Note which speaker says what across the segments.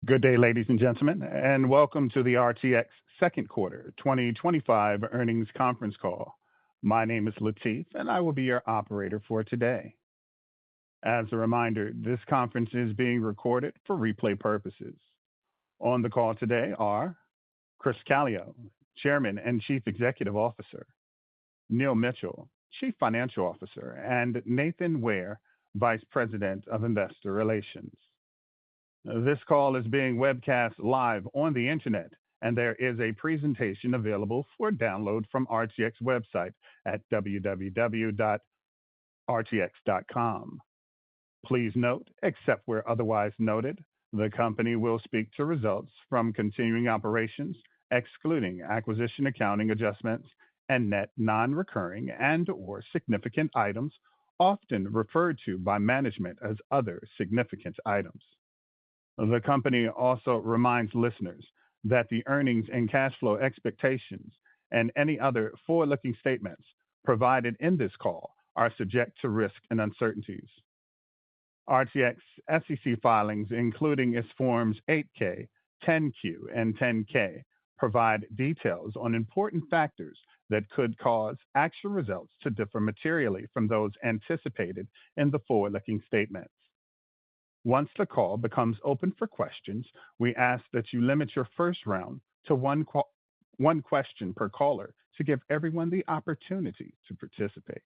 Speaker 1: Good day, ladies and gentlemen, and welcome to the RTX second quarter 2025 earnings conference call. My name is Latif, and I will be your operator for today. As a reminder, this conference is being recorded for replay purposes. On the call today are Chris Calio, Chairman and Chief Executive Officer, Neil Mitchell, Chief Financial Officer, and Nathan Ware, Vice President of Investor Relations. This call is being webcast live on the internet, and there is a presentation available for download from RTX website at www.rtx.com. Please note, except where otherwise noted, the company will speak to results from continuing operations, excluding acquisition accounting adjustments and net non-recurring and/or significant items, often referred to by management as other significant items. The company also reminds listeners that the earnings and cash flow expectations and any other forward-looking statements provided in this call are subject to risk and uncertainties. RTX SEC filings, including its Forms 8K, 10Q, and 10K, provide details on important factors that could cause actual results to differ materially from those anticipated in the forward-looking statements. Once the call becomes open for questions, we ask that you limit your first round to one question per caller to give everyone the opportunity to participate.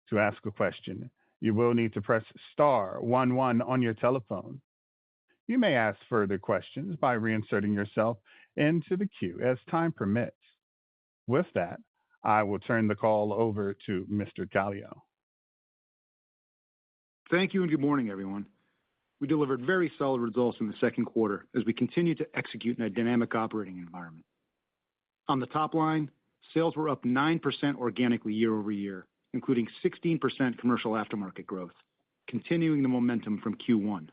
Speaker 1: To ask a question, you will need to press *11 on your telephone. You may ask further questions by reinserting yourself into the queue as time permits. With that, I will turn the call over to Mr. Calio.
Speaker 2: Thank you and good morning, everyone. We delivered very solid results in the second quarter as we continue to execute in a dynamic operating environment. On the top line, sales were up 9% organically year over year, including 16% commercial aftermarket growth, continuing the momentum from Q1.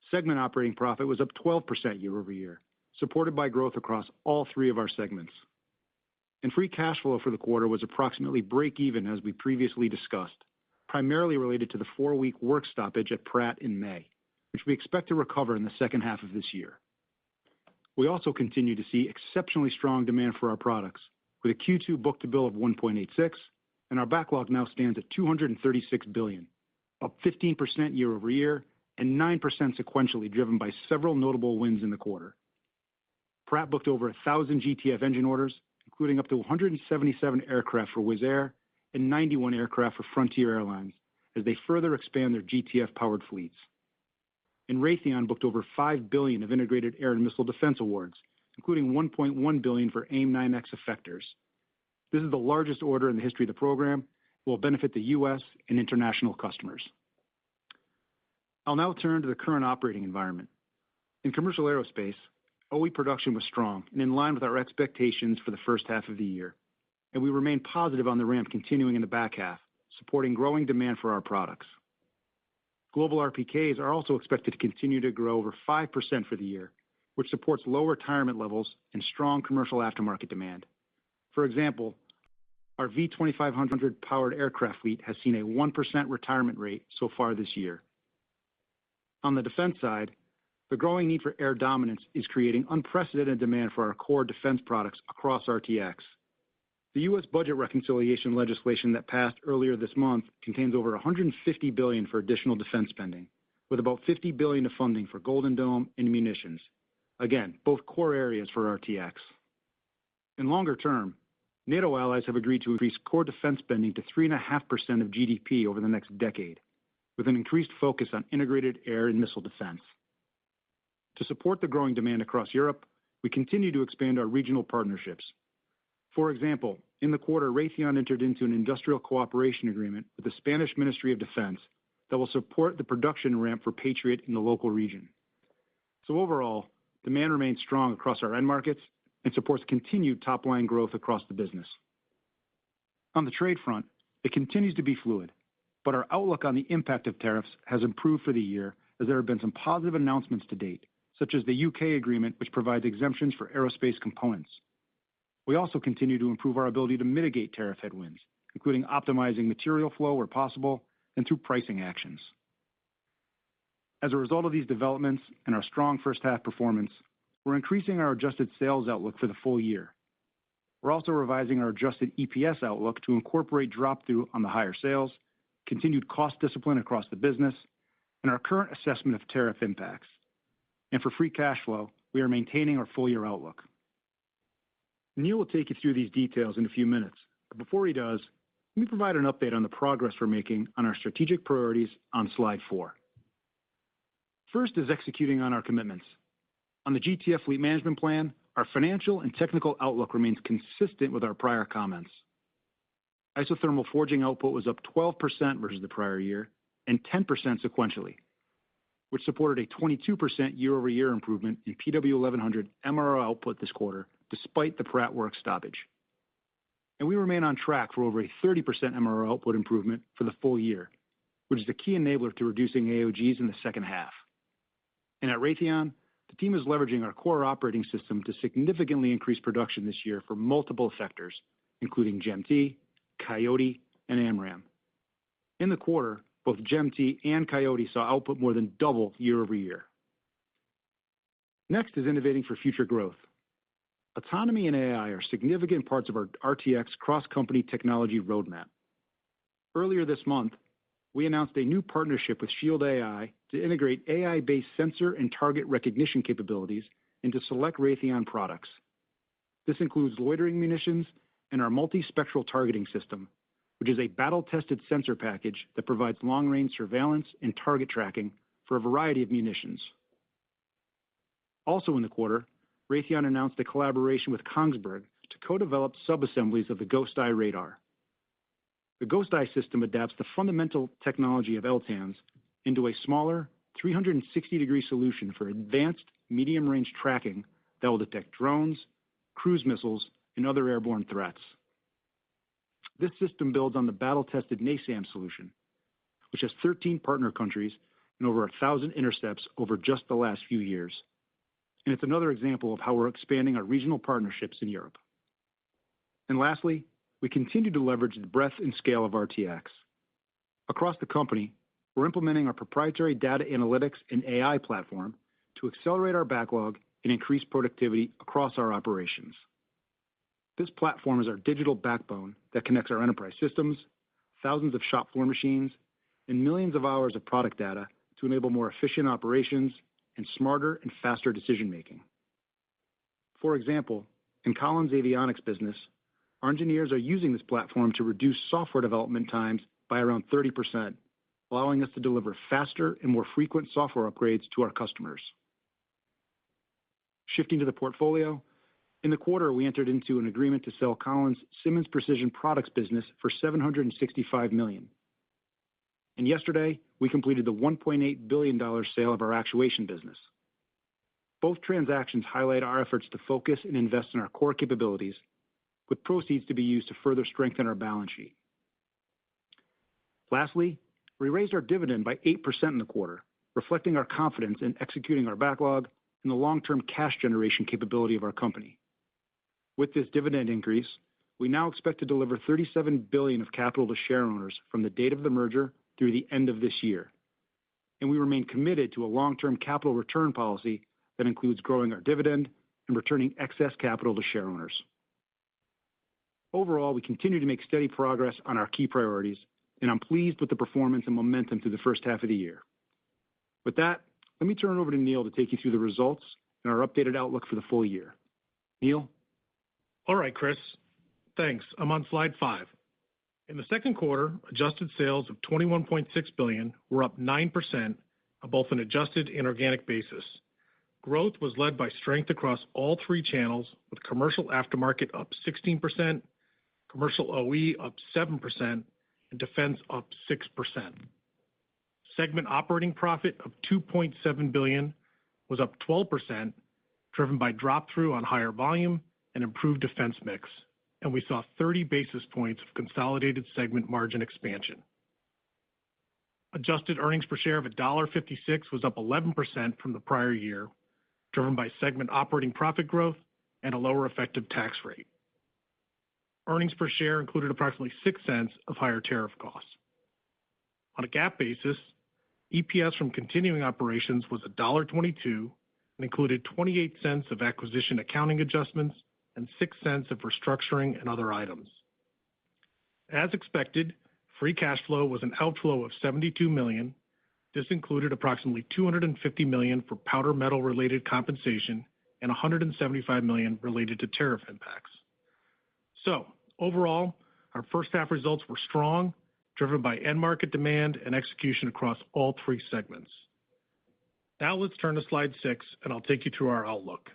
Speaker 2: Segment operating profit was up 12% year over year, supported by growth across all three of our segments. And free cash flow for the quarter was approximately break-even, as we previously discussed, primarily related to the 4-week work stoppage at Pratt in May, which we expect to recover in the second half of this year. We also continue to see exceptionally strong demand for our products, with a Q2 book-to-bill of 1.86, and our backlog now stands at $236 billion, up 15% year over year and 9% sequentially, driven by several notable wins in the quarter. Pratt booked over 1,000 GTF engine orders, including up to 177 aircraft for Wizz Air and 91 aircraft for Frontier Airlines, as they further expand their GTF-powered fleets. And Raytheon booked over $5 billion of integrated air and missile defense awards, including $1.1 billion for AIM-9X effectors. This is the largest order in the history of the program and will benefit the U.S. and international customers. I'll now turn to the current operating environment. In commercial aerospace, OE production was strong and in line with our expectations for the first half of the year, and we remain positive on the ramp continuing in the back half, supporting growing demand for our products. Global RPKs are also expected to continue to grow over 5% for the year, which supports low retirement levels and strong commercial aftermarket demand. For example, our V2500 powered aircraft fleet has seen a 1% retirement rate so far this year. On the defense side, the growing need for air dominance is creating unprecedented demand for our core defense products across RTX. The U.S. budget reconciliation legislation that passed earlier this month contains over $150 billion for additional defense spending, with about $50 billion of funding for Golden Dome and munitions. Again, both core areas for RTX. In longer term, NATO allies have agreed to increase core defense spending to 3.5% of GDP over the next decade, with an increased focus on integrated air and missile defense. To support the growing demand across Europe, we continue to expand our regional partnerships. For example, in the quarter, Raytheon entered into an industrial cooperation agreement with the Spanish Ministry of Defense that will support the production ramp for Patriot in the local region. So overall, demand remains strong across our end markets and supports continued top-line growth across the business. On the trade front, it continues to be fluid, but our outlook on the impact of tariffs has improved for the year, as there have been some positive announcements to date, such as the UK agreement, which provides exemptions for aerospace components. We also continue to improve our ability to mitigate tariff headwinds, including optimizing material flow where possible and through pricing actions. As a result of these developments and our strong first half performance, we're increasing our adjusted sales outlook for the full year. We're also revising our adjusted EPS outlook to incorporate drop-through on the higher sales, continued cost discipline across the business, and our current assessment of tariff impacts. For free cash flow, we are maintaining our full-year outlook. Neil will take you through these details in a few minutes, but before he does, let me provide an update on the progress we're making on our strategic priorities on slide 4. First is executing on our commitments. On the GTF fleet management plan, our financial and technical outlook remains consistent with our prior comments. Isothermal forging output was up 12% versus the prior year and 10% sequentially, which supported a 22% year-over-year improvement in PW1100 MRO output this quarter, despite the Pratt work stoppage. We remain on track for over a 30% MRO output improvement for the full year, which is the key enabler to reducing AOGs in the second half. At Raytheon, the team is leveraging our core operating system to significantly increase production this year for multiple sectors, including GEM-T, Coyote, and AMRAAM. In the quarter, both GEM-T and Coyote saw output more than double year-over-year. Next is innovating for future growth. Autonomy and AI are significant parts of our RTX cross-company technology roadmap. Earlier this month, we announced a new partnership with Shield AI to integrate AI-based sensor and target recognition capabilities into select Raytheon products. This includes loitering munitions and our multispectral targeting system, which is a battle-tested sensor package that provides long-range surveillance and target tracking for a variety of munitions. Also in the quarter, Raytheon announced a collaboration with Kongsberg to co-develop subassemblies of the Ghost Eye radar. The Ghost Eye system adapts the fundamental technology of LTAMDS into a smaller 360-degree solution for advanced medium-range tracking that will detect drones, cruise missiles, and other airborne threats. This system builds on the battle-tested NASAM solution, which has 13 partner countries and over 1,000 intercepts over just the last few years. And it's another example of how we're expanding our regional partnerships in Europe. And lastly, we continue to leverage the breadth and scale of RTX. Across the company, we're implementing our proprietary data analytics and AI platform to accelerate our backlog and increase productivity across our operations. This platform is our digital backbone that connects our enterprise systems, thousands of shop floor machines, and millions of hours of product data to enable more efficient operations and smarter and faster decision-making. For example, in Collins' avionics business, our engineers are using this platform to reduce software development times by around 30%, allowing us to deliver faster and more frequent software upgrades to our customers. Shifting to the portfolio, in the quarter, we entered into an agreement to sell Collins' Simmons Precision Products business for $765 million. And yesterday, we completed the $1.8 billion sale of our actuation business. Both transactions highlight our efforts to focus and invest in our core capabilities, with proceeds to be used to further strengthen our balance sheet. Lastly, we raised our dividend by 8% in the quarter, reflecting our confidence in executing our backlog and the long-term cash generation capability of our company. With this dividend increase, we now expect to deliver $37 billion of capital to shareowners from the date of the merger through the end of this year. And we remain committed to a long-term capital return policy that includes growing our dividend and returning excess capital to shareowners. Overall, we continue to make steady progress on our key priorities, and I'm pleased with the performance and momentum through the first half of the year. With that, let me turn it over to Neil to take you through the results and our updated outlook for the full year. Neil?
Speaker 3: All right, Chris. Thanks. I'm on slide 5. In the second quarter, adjusted sales of $21.6 billion were up 9% on both an adjusted and organic basis. Growth was led by strength across all three channels, with commercial aftermarket up 16%, commercial OE up 7%, and defense up 6%. Segment operating profit of $2.7 billion was up 12%, driven by drop-through on higher volume and improved defense mix, and we saw 30 basis points of consolidated segment margin expansion. Adjusted earnings per share of $1.56 was up 11% from the prior year, driven by segment operating profit growth and a lower effective tax rate. Earnings per share included approximately 6 cents of higher tariff costs. On a GAAP basis, EPS from continuing operations was $1.22 and included 28 cents of acquisition accounting adjustments and 6 cents of restructuring and other items. As expected, free cash flow was an outflow of $72 million. This included approximately $250 million for powder metal-related compensation and $175 million related to tariff impacts. So, overall, our first half results were strong, driven by end market demand and execution across all three segments. Now let's turn to slide 6, and I'll take you through our outlook.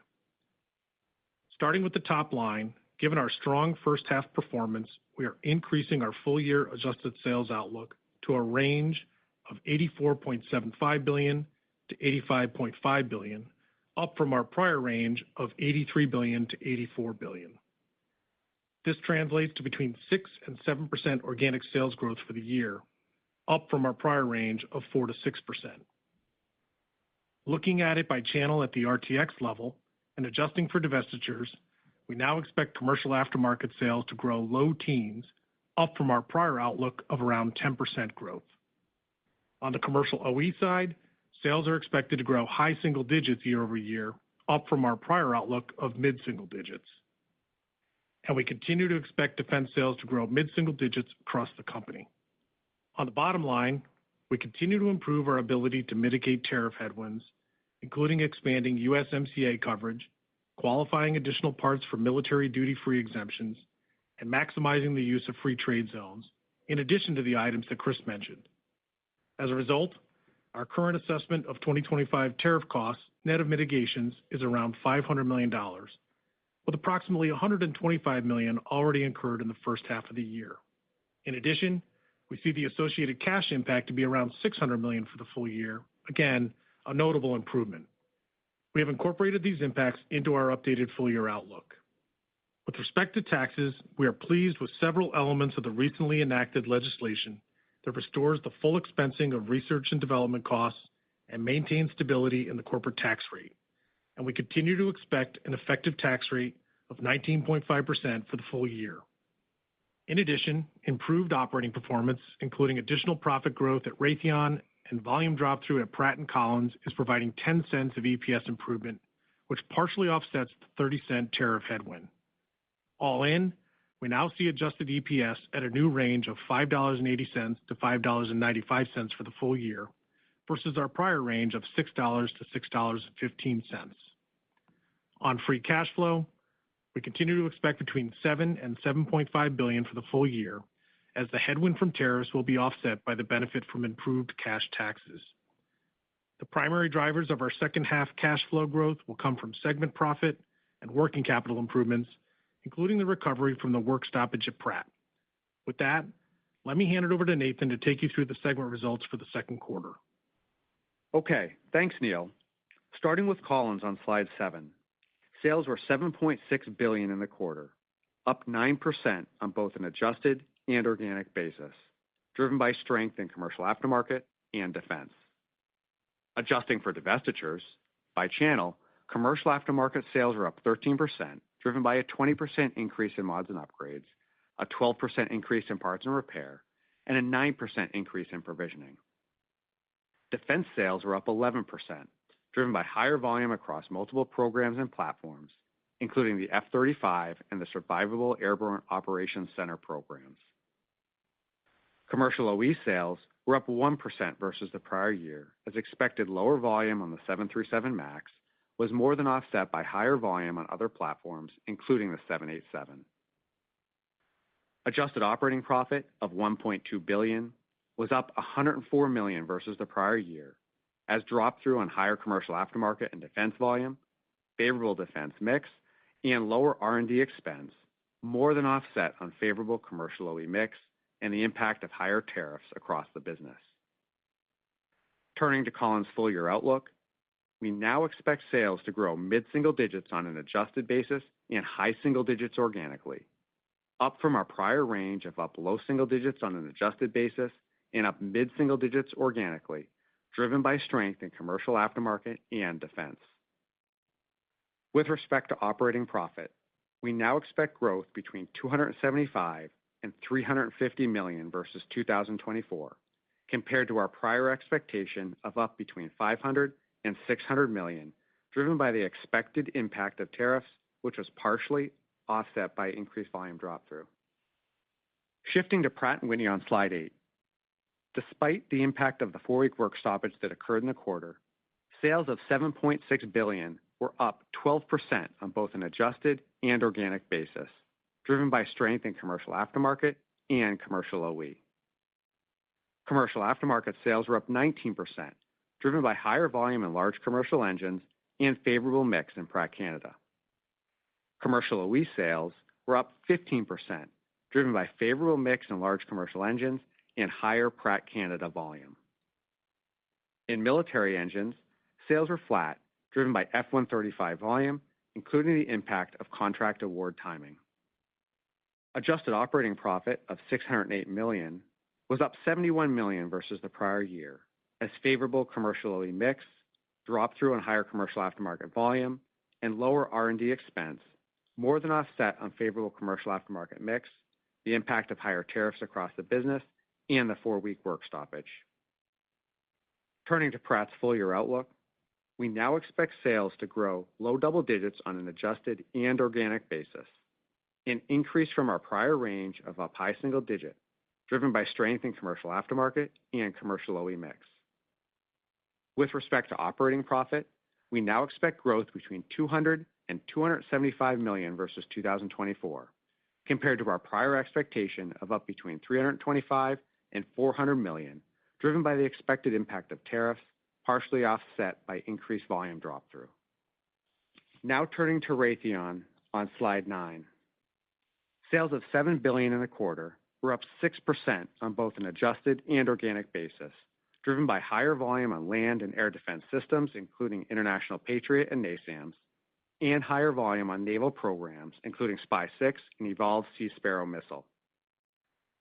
Speaker 3: Starting with the top line, given our strong first half performance, we are increasing our full-year adjusted sales outlook to a range of $84.75 billion to $85.5 billion, up from our prior range of $83 billion to $84 billion. This translates to between 6 and 7% organic sales growth for the year, up from our prior range of 4 to 6%. Looking at it by channel at the RTX level and adjusting for divestitures, we now expect commercial aftermarket sales to grow low teens, up from our prior outlook of around 10% growth. On the commercial OE side, sales are expected to grow high single digits year over year, up from our prior outlook of mid-single digits. And we continue to expect defense sales to grow mid-single digits across the company. On the bottom line, we continue to improve our ability to mitigate tariff headwinds, including expanding USMCA coverage, qualifying additional parts for military duty-free exemptions, and maximizing the use of free trade zones, in addition to the items that Chris mentioned. As a result, our current assessment of 2025 tariff costs, net of mitigations, is around $500 million, with approximately $125 million already incurred in the first half of the year. In addition, we see the associated cash impact to be around $600 million for the full year, again, a notable improvement. We have incorporated these impacts into our updated full-year outlook. With respect to taxes, we are pleased with several elements of the recently enacted legislation that restores the full expensing of research and development costs and maintains stability in the corporate tax rate. And we continue to expect an effective tax rate of 19.5% for the full year. In addition, improved operating performance, including additional profit growth at Raytheon and volume drop-through at Pratt & Collins, is providing 10 cents of EPS improvement, which partially offsets the 30-cent tariff headwind. All in, we now see adjusted EPS at a new range of $5.80 to $5.95 for the full year, versus our prior range of $6 to $6.15. On free cash flow, we continue to expect between $7 and $7.5 billion for the full year, as the headwind from tariffs will be offset by the benefit from improved cash taxes. The primary drivers of our second half cash flow growth will come from segment profit and working capital improvements, including the recovery from the work stoppage at Pratt. With that, let me hand it over to Nathan to take you through the segment results for the second quarter.
Speaker 4: Okay, thanks, Neil. Starting with Collins on slide 7. Sales were $7.6 billion in the quarter, up 9% on both an adjusted and organic basis, driven by strength in commercial aftermarket and defense. Adjusting for divestitures, by channel, commercial aftermarket sales were up 13%, driven by a 20% increase in mods and upgrades, a 12% increase in parts and repair, and a 9% increase in provisioning. Defense sales were up 11%, driven by higher volume across multiple programs and platforms, including the F-35 and the Survivable Airborne Operations Center programs. Commercial OE sales were up 1% versus the prior year, as expected lower volume on the 737 MAX was more than offset by higher volume on other platforms, including the 787. Adjusted operating profit of $1.2 billion was up $104 million versus the prior year, as drop-through on higher commercial aftermarket and defense volume, favorable defense mix, and lower R&D expense more than offset unfavorable commercial OE mix and the impact of higher tariffs across the business. Turning to Collins' full-year outlook, we now expect sales to grow mid-single digits on an adjusted basis and high single digits organically, up from our prior range of up low single digits on an adjusted basis and up mid-single digits organically, driven by strength in commercial aftermarket and defense. With respect to operating profit, we now expect growth between $275 and $350 million versus 2024, compared to our prior expectation of up between $500 and $600 million, driven by the expected impact of tariffs, which was partially offset by increased volume drop-through. Shifting to Pratt & Whitney on slide 8. Despite the impact of the 4-week work stoppage that occurred in the quarter, sales of $7.6 billion were up 12% on both an adjusted and organic basis, driven by strength in commercial aftermarket and commercial OE. Commercial aftermarket sales were up 19%, driven by higher volume in large commercial engines and favorable mix in Pratt Canada. Commercial OE sales were up 15%, driven by favorable mix in large commercial engines and higher Pratt Canada volume. In military engines, sales were flat, driven by F-135 volume, including the impact of contract award timing. Adjusted operating profit of $608 million was up $71 million versus the prior year, as favorable commercial OE mix, drop-through on higher commercial aftermarket volume, and lower R&D expense more than offset unfavorable commercial aftermarket mix, the impact of higher tariffs across the business, and the 4-week work stoppage. Turning to Pratt's full-year outlook, we now expect sales to grow low double digits on an adjusted and organic basis, an increase from our prior range of up high single digit, driven by strength in commercial aftermarket and commercial OE mix. With respect to operating profit, we now expect growth between $200 and $275 million versus 2024, compared to our prior expectation of up between $325 and $400 million, driven by the expected impact of tariffs, partially offset by increased volume drop-through. Now turning to Raytheon on slide 9. Sales of $7 billion in the quarter were up 6% on both an adjusted and organic basis, driven by higher volume on land and air defense systems, including International Patriot and NASAMS, and higher volume on naval programs, including SPY-6 and Evolved Sea Sparrow missile.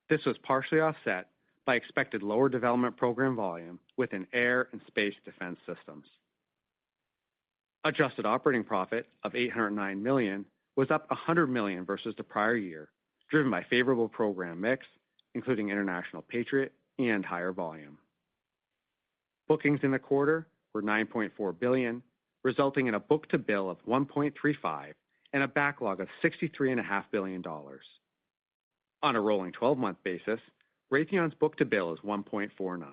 Speaker 4: This was partially offset by expected lower development program volume within air and space defense systems. Adjusted operating profit of $809 million was up $100 million versus the prior year, driven by favorable program mix, including International Patriot and higher volume. Bookings in the quarter were $9.4 billion, resulting in a book-to-bill of 1.35 and a backlog of $63.5 billion. On a rolling 12-month basis, Raytheon's book-to-bill is 1.49.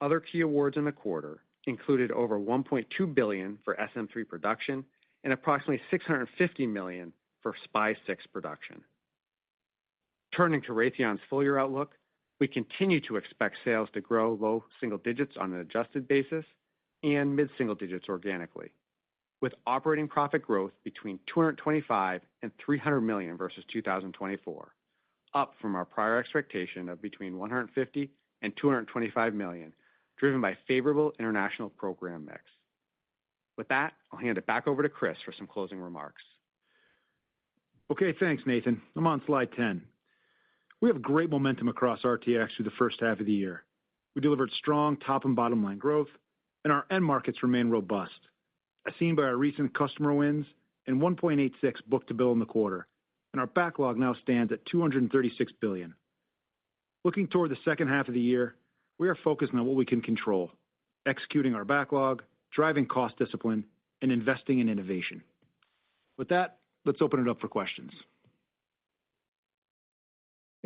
Speaker 4: Other key awards in the quarter included over $1.2 billion for SM-3 production and approximately $650 million for SPY-6 production. Turning to Raytheon's full-year outlook, we continue to expect sales to grow low single digits on an adjusted basis and mid-single digits organically, with operating profit growth between $225 and $300 million versus 2024, up from our prior expectation of between $150 and $225 million, driven by favorable international program mix. With that, I'll hand it back over to Chris for some closing remarks.
Speaker 2: Okay, thanks, Nathan. I'm on slide 10. We have great momentum across RTX through the first half of the year. We delivered strong top and bottom line growth, and our end markets remain robust, as seen by our recent customer wins and 1.86 book-to-bill in the quarter, and our backlog now stands at $236 billion. Looking toward the second half of the year, we are focused on what we can control, executing our backlog, driving cost discipline, and investing in innovation. With that, let's open it up for questions.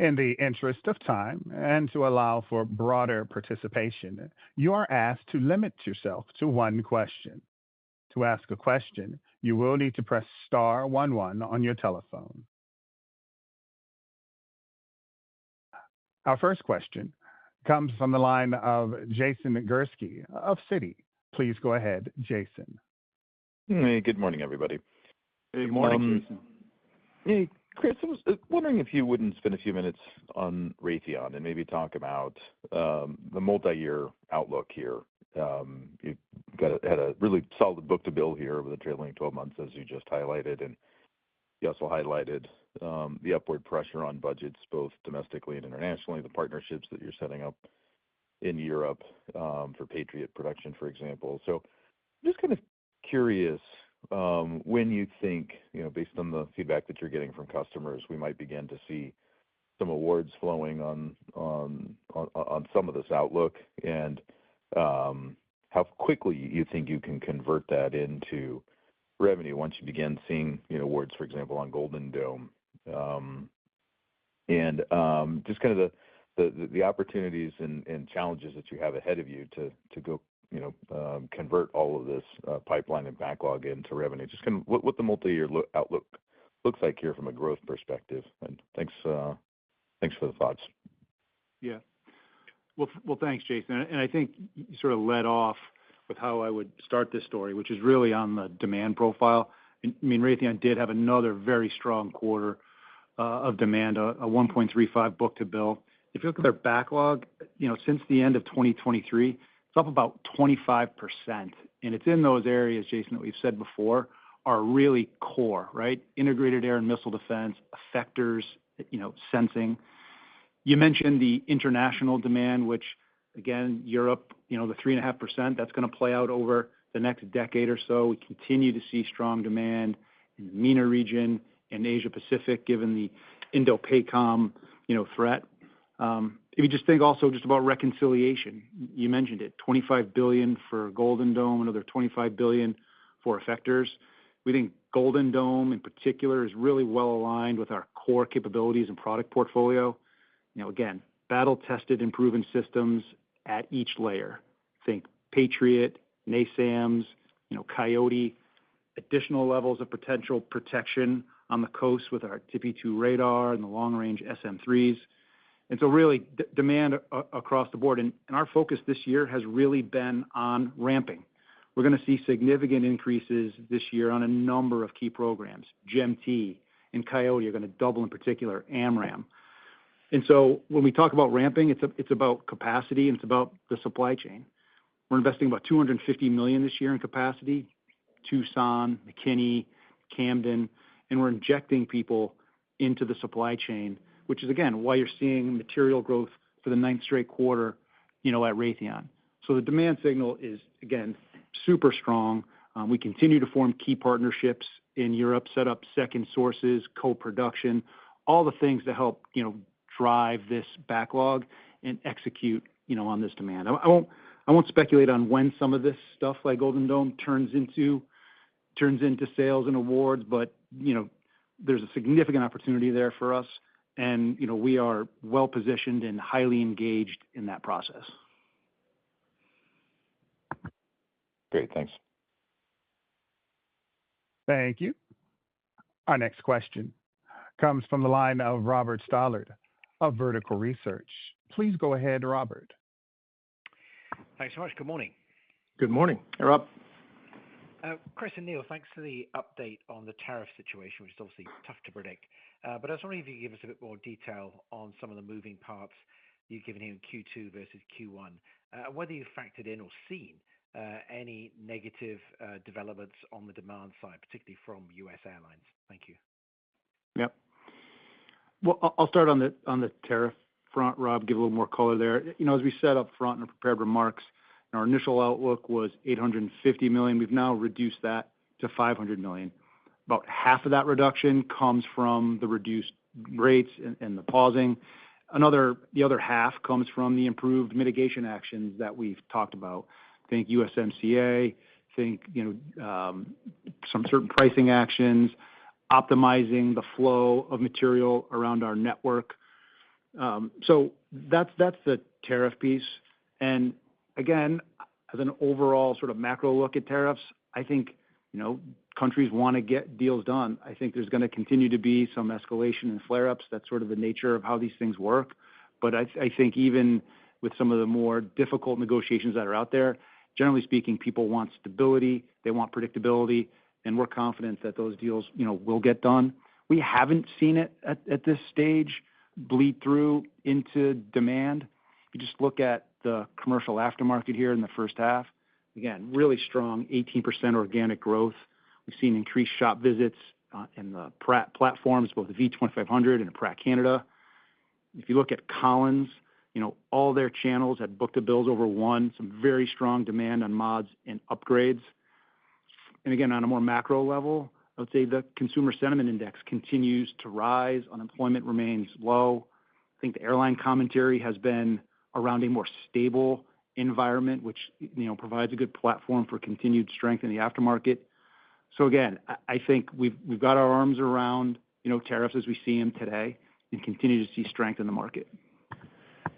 Speaker 1: In the interest of time and to allow for broader participation, you are asked to limit yourself to one question. To ask a question, you will need to press star 11 on your telephone. Our first question comes from the line of Jason Gursky of Citi. Please go ahead, Jason.
Speaker 5: Hey, good morning, everybody.
Speaker 2: Good morning, Jason.
Speaker 5: Hey, Chris, I was wondering if you wouldn't spend a few minutes on Raytheon and maybe talk about the multi-year outlook here. You've had a really solid book-to-bill here over the trailing 12 months, as you just highlighted, and you also highlighted the upward pressure on budgets, both domestically and internationally, the partnerships that you're setting up in Europe for Patriot production, for example. So I'm just kind of curious when you think, based on the feedback that you're getting from customers, we might begin to see some awards flowing on some of this outlook, and how quickly you think you can convert that into revenue once you begin seeing, awards, for example, on Golden Dome. And just kind of the opportunities and challenges that you have ahead of you to go, convert all of this pipeline and backlog into revenue. Just kind of what the multi-year outlook looks like here from a growth perspective. And thanks for the thoughts.
Speaker 2: Yeah. Well, thanks, Jason. And I think you sort of led off with how I would start this story, which is really on the demand profile. I mean, Raytheon did have another very strong quarter of demand, a 1.35 book-to-bill. If you look at their backlog, since the end of 2023, it's up about 25%. And it's in those areas, Jason, that we've said before, are really core, right? Integrated air and missile defense, effectors, sensing. You mentioned the international demand, which, again, Europe, the 3.5%, that's going to play out over the next decade or so. We continue to see strong demand in the MENA region and Asia Pacific, given the Indo-PACOM, threat. If you just think also just about reconciliation, you mentioned it, $25 billion for Golden Dome, another $25 billion for effectors. We think Golden Dome in particular is really well aligned with our core capabilities and product portfolio. Again, battle-tested and proven systems at each layer. Think Patriot, NASAMS, Coyote, additional levels of potential protection on the coast with our TPY-2 radar and the long-range SM-3s. And so really demand across the board. And our focus this year has really been on ramping. We're going to see significant increases this year on a number of key programs. GEM-T and Coyote are going to double, in particular, AMRAAM. And so when we talk about ramping, it's about capacity and it's about the supply chain. We're investing about $250 million this year in capacity, Tucson, McKinney, Camden, and we're injecting people into the supply chain, which is, again, why you're seeing material growth for the 9th straight quarter, at Raytheon. So the demand signal is, again, super strong. We continue to form key partnerships in Europe, set up second sources, co-production, all the things to help, drive this backlog and execute, on this demand. I won't speculate on when some of this stuff like Golden Dome turns into sales and awards, but, there's a significant opportunity there for us. And, we are well positioned and highly engaged in that process.
Speaker 5: Great. Thanks.
Speaker 1: Thank you. Our next question comes from the line of Robert Stallard of Vertical Research. Please go ahead, Robert.
Speaker 6: Thanks so much. Good morning.
Speaker 3: Good morning.
Speaker 2: Hey, Rob.
Speaker 6: Chris and Neil, thanks for the update on the tariff situation, which is obviously tough to predict. But I was wondering if you could give us a bit more detail on some of the moving parts you've given here in Q2 versus Q1, whether you've factored in or seen any negative developments on the demand side, particularly from U.S. airlines. Thank you.
Speaker 2: Yep. Well, I'll start on the tariff front, Rob, give a little more color there. As we said up front in our prepared remarks, our initial outlook was $850 million. We've now reduced that to $500 million. About half of that reduction comes from the reduced rates and the pausing. The other half comes from the improved mitigation actions that we've talked about. Think USMCA, think some certain pricing actions, optimizing the flow of material around our network. So that's the tariff piece. And again, as an overall sort of macro look at tariffs, I think countries want to get deals done. I think there's going to continue to be some escalation and flare-ups. That's sort of the nature of how these things work. But I think even with some of the more difficult negotiations that are out there, generally speaking, people want stability, they want predictability, and we're confident that those deals, will get done. We haven't seen it at this stage bleed through into demand. You just look at the commercial aftermarket here in the first half. Again, really strong, 18% organic growth. We've seen increased shop visits in the Pratt platforms, both the V2500 and Pratt Canada. If you look at Collins, all their channels had book-to-bills over 1, some very strong demand on mods and upgrades. And again, on a more macro level, I would say the consumer sentiment index continues to rise. Unemployment remains low. think the airline commentary has been around a more stable environment, which provides a good platform for continued strength in the aftermarket. So again, I think we've got our arms around tariffs as we see them today, and continue to see strength in the market.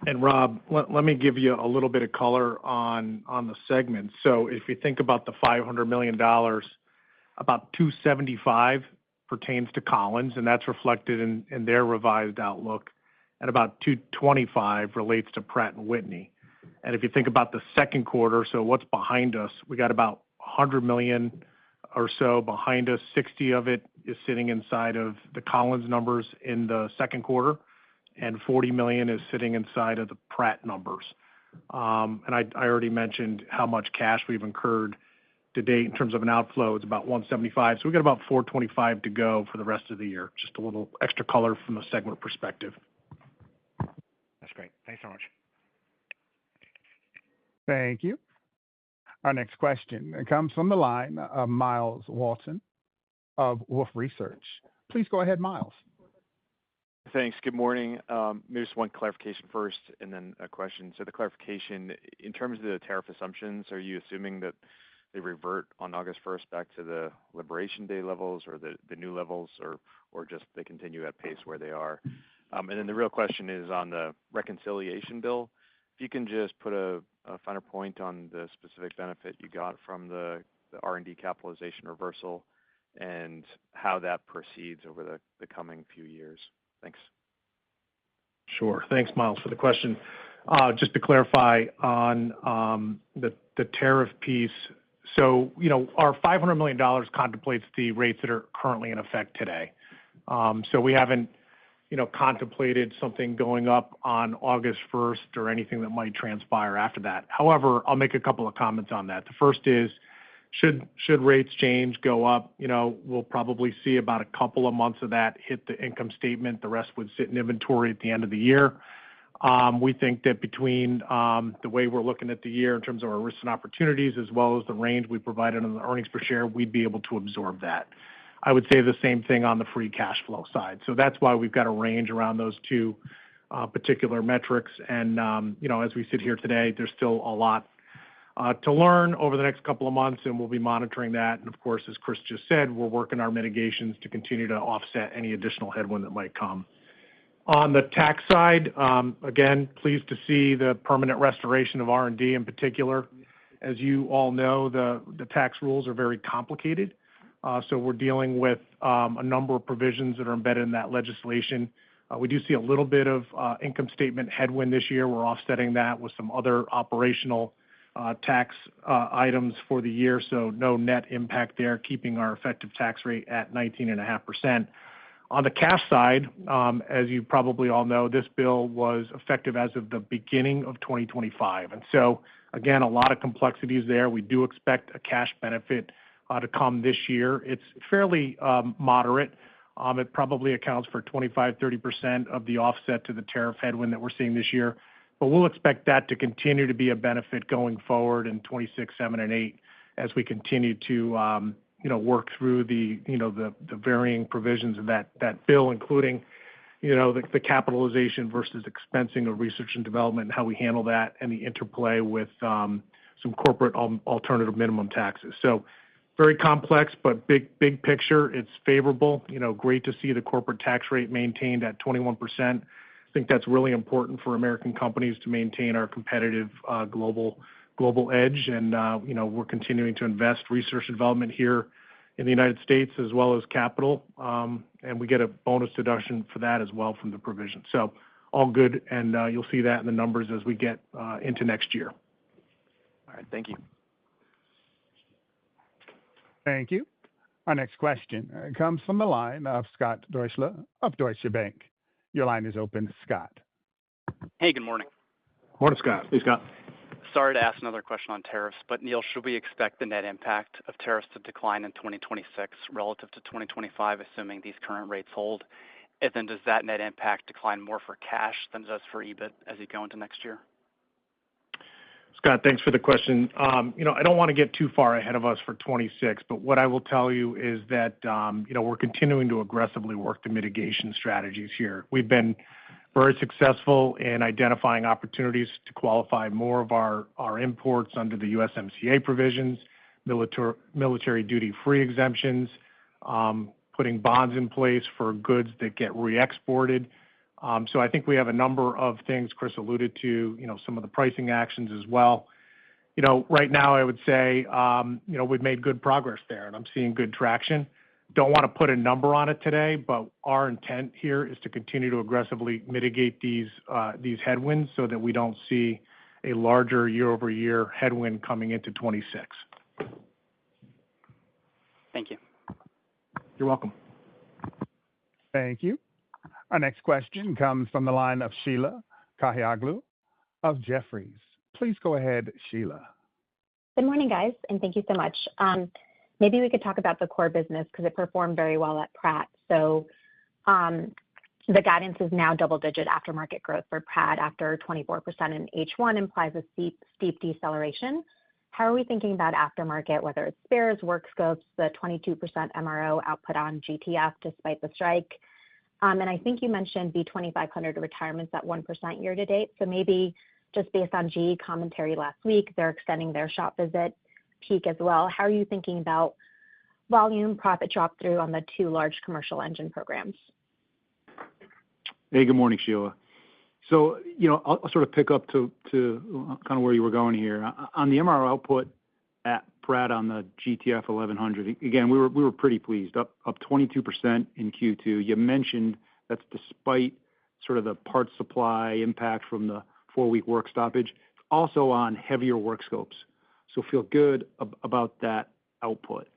Speaker 3: And Rob, let me give you a little bit of color on the segment. So if you think about the $500 million, about $275 pertains to Collins, and that's reflected in their revised outlook, and about $225 relates to Pratt & Whitney. And if you think about the second quarter, so what's behind us, we got about $100 million or so behind us. 60 of it is sitting inside of the Collins numbers in the second quarter, and $40 million is sitting inside of the Pratt numbers. And I already mentioned how much cash we've incurred to date in terms of an outflow. It's about $175. So we got about $425 to go for the rest of the year. Just a little extra color from a segment perspective.
Speaker 6: That's great. Thanks so much.
Speaker 1: Thank you. Our next question comes from the line of Miles Walton of Wolfe Research. Please go ahead, Miles.
Speaker 7: Thanks. Good morning. Maybe just one clarification first and then a question. So the clarification, in terms of the tariff assumptions, are you assuming that they revert on August 1st back to the Liberation Day levels or the new levels, or just they continue at pace where they are? And then the real question is on the reconciliation bill. If you can just put a finer point on the specific benefit you got from the R&D capitalization reversal and how that proceeds over the coming few years. Thanks.
Speaker 3: Sure. Thanks, Miles, for the question. Just to clarify on the tariff piece, so our $500 million contemplates the rates that are currently in effect today. So we haven't contemplated something going up on August 1st or anything that might transpire after that. However, I'll make a couple of comments on that. The first is, should rates change, go up, we'll probably see about a couple of months of that hit the income statement. The rest would sit in inventory at the end of the year. We think that between the way we're looking at the year in terms of our risks and opportunities, as well as the range we provided on the earnings per share, we'd be able to absorb that. I would say the same thing on the free cash flow side. So that's why we've got a range around those two particular metrics. And, as we sit here today, there's still a lot to learn over the next couple of months, and we'll be monitoring that. And of course, as Chris just said, we're working our mitigations to continue to offset any additional headwind that might come. On the tax side, again, pleased to see the permanent restoration of R&D in particular. As you all know, the tax rules are very complicated. So we're dealing with a number of provisions that are embedded in that legislation. We do see a little bit of income statement headwind this year. We're offsetting that with some other operational tax items for the year, so no net impact there, keeping our effective tax rate at 19.5%. On the cash side, as you probably all know, this bill was effective as of the beginning of 2025. And so, again, a lot of complexities there. We do expect a cash benefit to come this year. It's fairly moderate. It probably accounts for 25-30% of the offset to the tariff headwind that we're seeing this year. But we'll expect that to continue to be a benefit going forward in 26, 7, and 8 as we continue to work through the varying provisions of that bill, including the capitalization versus expensing of research and development and how we handle that, and the interplay with some corporate alternative minimum taxes. So very complex, but big picture, it's favorable. Great to see the corporate tax rate maintained at 21%. I think that's really important for American companies to maintain our competitive global edge. And, we're continuing to invest research and development here in the United States as well as capital. And we get a bonus deduction for that as well from the provision. So all good. And you'll see that in the numbers as we get into next year.
Speaker 7: All right. Thank you.
Speaker 1: Thank you. Our next question comes from the line of Scott Deuschle of Deutsche Bank. Your line is open, Scott.
Speaker 8: Hey, good morning.
Speaker 3: Morning, Scott. Hey, Scott.
Speaker 8: Sorry to ask another question on tariffs, but Neil, should we expect the net impact of tariffs to decline in 2026 relative to 2025, assuming these current rates hold? And then does that net impact decline more for cash than it does for EBIT as you go into next year?
Speaker 3: Scott, thanks for the question. I don't want to get too far ahead of us for 26, but what I will tell you is that, we're continuing to aggressively work the mitigation strategies here. We've been very successful in identifying opportunities to qualify more of our imports under the USMCA provisions, military duty-free exemptions, putting bonds in place for goods that get re-exported. So I think we have a number of things. Chris alluded to, some of the pricing actions as well. Right now I would say, we've made good progress there, and I'm seeing good traction. Don't want to put a number on it today, but our intent here is to continue to aggressively mitigate these headwinds so that we don't see a larger year-over-year headwind coming into 26.
Speaker 8: Thank you.
Speaker 3: You're welcome.
Speaker 1: Thank you. Our next question comes from the line of Sheila Kahyaoglu of Jefferies. Please go ahead, Sheila.
Speaker 9: Good morning, guys, and thank you so much. Maybe we could talk about the core business because it performed very well at Pratt. So the guidance is now double-digit aftermarket growth for Pratt after 24% in H1 implies a steep deceleration. How are we thinking about aftermarket, whether it's spares, work scopes, the 22% MRO output on GTF despite the strike? And I think you mentioned V2500 retirements at 1% year to date. So maybe just based on GE commentary last week, they're extending their shop visit peak as well. How are you thinking about volume, profit drop through on the two large commercial engine programs?
Speaker 2: Hey, good morning, Sheila. So, I'll sort of pick up to kind of where you were going here. On the MRO output at Pratt on the GTF 1100, again, we were pretty pleased, up 22% in Q2. You mentioned that's despite sort of the parts supply impact from the 4-week work stoppage, also on heavier work scopes. So feel good about that output.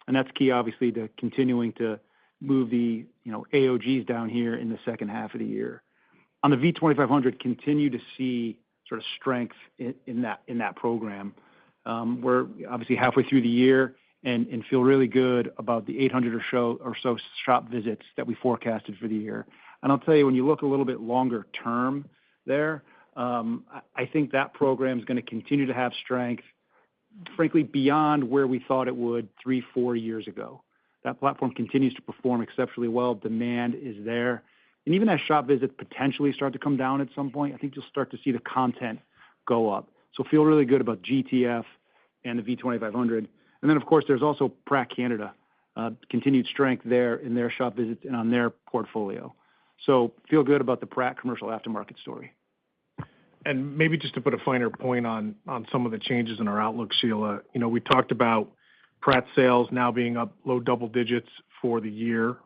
Speaker 2: And that's key, obviously, to continuing to move the AOGs down here in the second half of the year. On the V2500, continue to see sort of strength in that program. We're obviously halfway through the year and feel really good about the 800 or so shop visits that we forecasted for the year. And I'll tell you, when you look a little bit longer term there, I think that program is going to continue to have strength, frankly, beyond where we thought it would 3-4 years ago. That platform continues to perform exceptionally well. Demand is there. And even as shop visits potentially start to come down at some point, I think you'll start to see the content go up. So feel really good about GTF and the V2500. And then, of course, there's also Pratt Canada, continued strength there in their shop visits and on their portfolio. So feel good about the Pratt commercial aftermarket story.
Speaker 3: And maybe just to put a finer point on some of the changes in our outlook, Sheila, we talked about Pratt sales now being up low double digits for the year.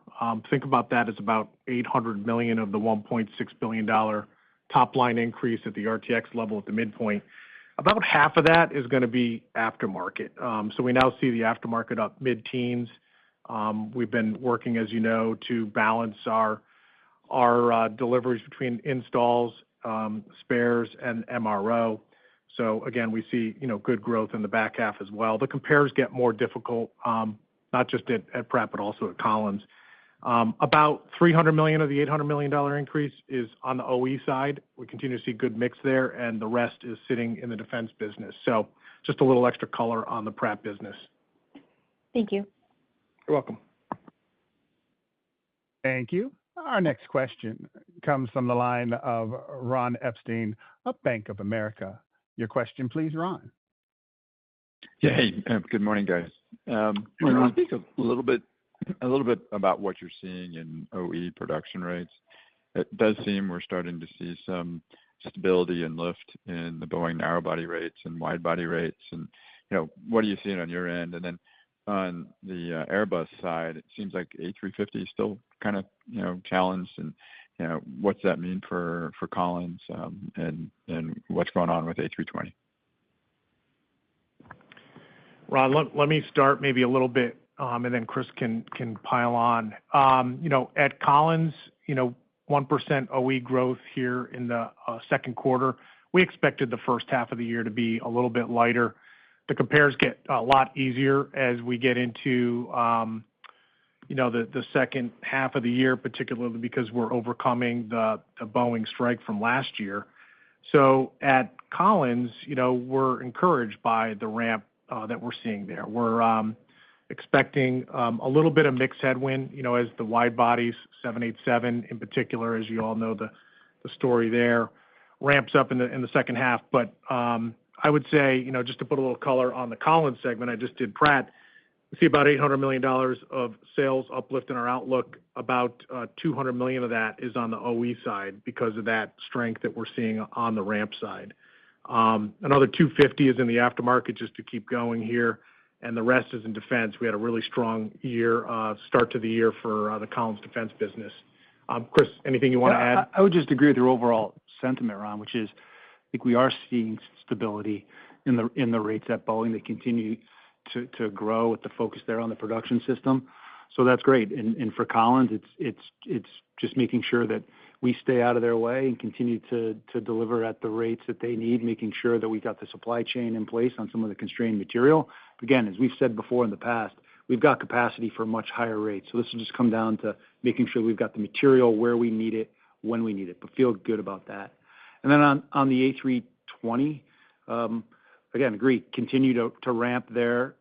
Speaker 3: Think about that as about $800 million of the $1.6 billion top line increase at the RTX level at the midpoint. About half of that is going to be aftermarket. So we now see the aftermarket up mid-teens. We've been working, as you know, to balance our deliveries between installs, spares, and MRO. So again, we see good growth in the back half as well. The compares get more difficult, not just at Pratt, but also at Collins. About $300 million of the $800 million increase is on the OE side. We continue to see good mix there, and the rest is sitting in the defense business. So just a little extra color on the Pratt business.
Speaker 9: Thank you.
Speaker 3: You're welcome.
Speaker 1: Thank you. Our next question comes from the line of Ron Epstein of Bank of America. Your question, please, Ron.
Speaker 10: Yeah, hey, good morning, guys. Can you speak a little bit about what you're seeing in OE production rates? It does seem we're starting to see some stability and lift in the Boeing narrow body rates and wide body rates. And, what are you seeing on your end? And then on the Airbus side, it seems like A350 is still kind of, challenged. And, what's that mean for Collins and what's going on with A320?
Speaker 3: Ron, let me start maybe a little bit, and then Chris can pile on. At Collins, 1% OE growth here in the second quarter. We expected the first half of the year to be a little bit lighter. The compares get a lot easier as we get into, the second half of the year, particularly because we're overcoming the Boeing strike from last year. So at Collins, we're encouraged by the ramp that we're seeing there. We're expecting a little bit of mixed headwind, as the wide bodies, 787 in particular, as you all know, the story there. Ramps up in the second half. But I would say, just to put a little color on the Collins segment, I just did Pratt. We see about $800 million of sales uplift in our outlook. About $200 million of that is on the OE side because of that strength that we're seeing on the ramp side. Another 250 is in the aftermarket, just to keep going here, and the rest is in defense. We had a really strong start to the year for the Collins defense business. Chris, anything you want to add?
Speaker 2: I would just agree with your overall sentiment, Ron, which is I think we are seeing stability in the rates at Boeing. They continue to grow with the focus there on the production system. So that's great. And for Collins, it's just making sure that we stay out of their way and continue to deliver at the rates that they need, making sure that we got the supply chain in place on some of the constrained material. Again, as we've said before in the past, we've got capacity for much higher rates. So this will just come down to making sure we've got the material where we need it, when we need it, but feel good about that. And then on the A320, again, agree, continue to ramp there,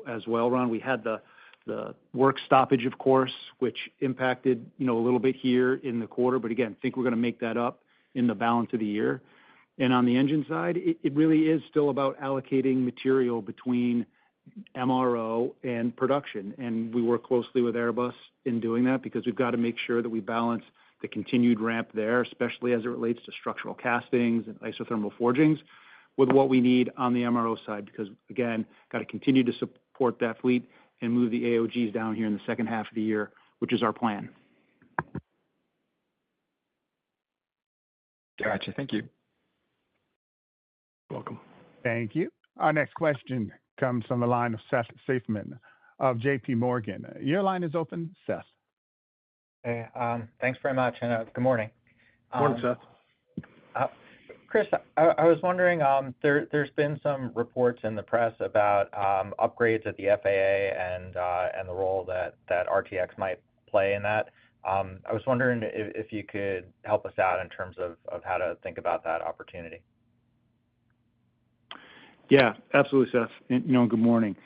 Speaker 2: as well, Ron. We had the work stoppage, of course, which impacted, a little bit here in the quarter. But again, think we're going to make that up in the balance of the year. And on the engine side, it really is still about allocating material between MRO and production. And we work closely with Airbus in doing that because we've got to make sure that we balance the continued ramp there, especially as it relates to structural castings and isothermal forgings, with what we need on the MRO side, because, again, got to continue to support that fleet and move the AOGs down here in the second half of the year, which is our plan.
Speaker 10: Gotcha. Thank you.
Speaker 3: Welcome.
Speaker 1: Thank you. Our next question comes from the line of Seth Seifman of J.P. Morgan. Your line is open, Seth.
Speaker 11: Hey, thanks very much, and good morning.
Speaker 3: Morning, Seth.
Speaker 11: Chris, I was wondering, there's been some reports in the press about upgrades at the FAA and the role that RTX might play in that. I was wondering if you could help us out in terms of how to think about that opportunity.
Speaker 2: Yeah, absolutely, Seth. And, good morning.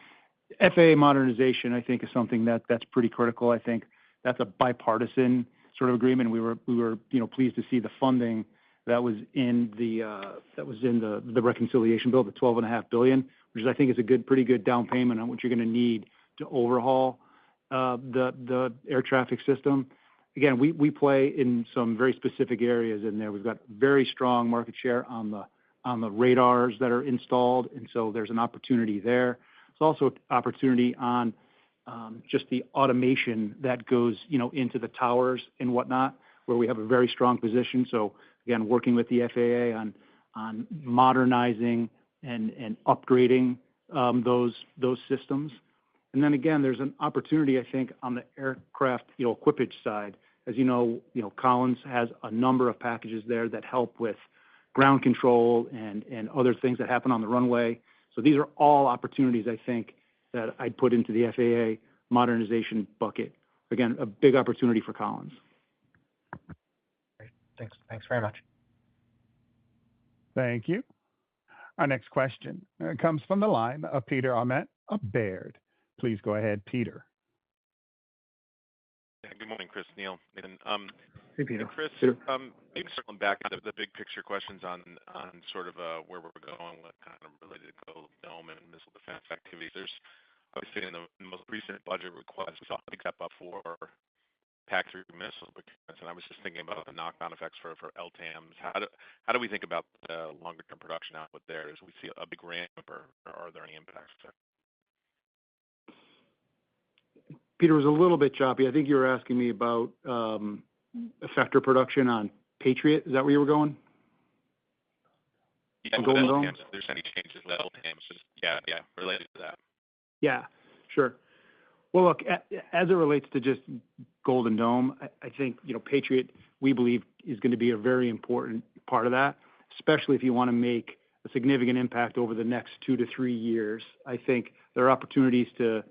Speaker 2: FAA modernization, I think, is something that's pretty critical. I think that's a bipartisan sort of agreement. We were pleased to see the funding that was in the reconciliation bill, the $12.5 billion, which I think is a pretty good down payment on what you're going to need to overhaul the air traffic system. Again, we play in some very specific areas in there. We've got very strong market share on the radars that are installed, and so there's an opportunity there. There's also an opportunity on just the automation that goes into the towers and whatnot, where we have a very strong position. So again, working with the FAA on modernizing and upgrading those systems. And then again, there's an opportunity, I think, on the aircraft equipage side. As you know, Collins has a number of packages there that help with ground control and other things that happen on the runway. So these are all opportunities, I think, that I'd put into the FAA modernization bucket. Again, a big opportunity for Collins.
Speaker 11: Great. Thanks very much.
Speaker 1: Thank you. Our next question comes from the line of Peter Arment of Baird. Please go ahead, Peter.
Speaker 12: Yeah, good morning, Chris, Neil, Nathan.
Speaker 2: Hey, Peter.
Speaker 12: Chris,
Speaker 2: Peter.
Speaker 12: maybe circling back to the big picture questions on sort of where we're going with kind of related to Golden Dome and missile defense activities. There's obviously in the most recent budget request, we saw a big step up for PAC-3 missile procurements, and I was just thinking about the knock-on effects for LTAMs. How do we think about the longer-term production output there? As we see a big ramp, or are there any impacts there?
Speaker 2: Peter, was a little bit choppy. I think you were asking me about effector production on Patriot. Is that where you were going?
Speaker 12: Yeah,
Speaker 2: Golden Dome?
Speaker 12: If there's any changes with LTAMs, just related to that.
Speaker 2: Yeah, sure. Well, look, as it relates to just Golden Dome, I think, Patriot, we believe, is going to be a very important part of that, especially if you want to make a significant impact over the next 2 to 3 years. I think there are opportunities to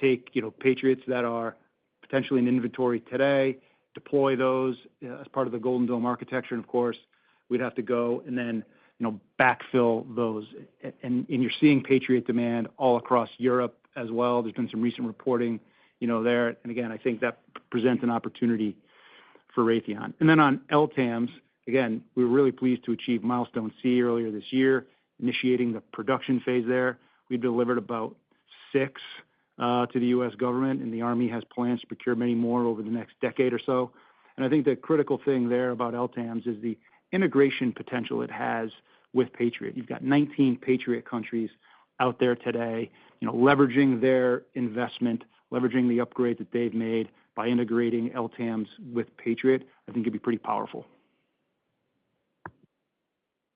Speaker 2: take, Patriots that are potentially in inventory today, deploy those as part of the Golden Dome architecture. And of course, we'd have to go and then, backfill those. And you're seeing Patriot demand all across Europe as well. There's been some recent reporting, there. And again, I think that presents an opportunity for Raytheon. And then on LTAMs, Again, we were really pleased to achieve Milestone C earlier this year, initiating the production phase there. We've delivered about 6 to the U.S. government, and the Army has plans to procure many more over the next decade or so. And I think the critical thing there about LTAMDS is the integration potential it has with Patriot. You've got 19 Patriot countries out there today, leveraging their investment, leveraging the upgrade that they've made by integrating LTAMDS with Patriot. I think it'd be pretty powerful.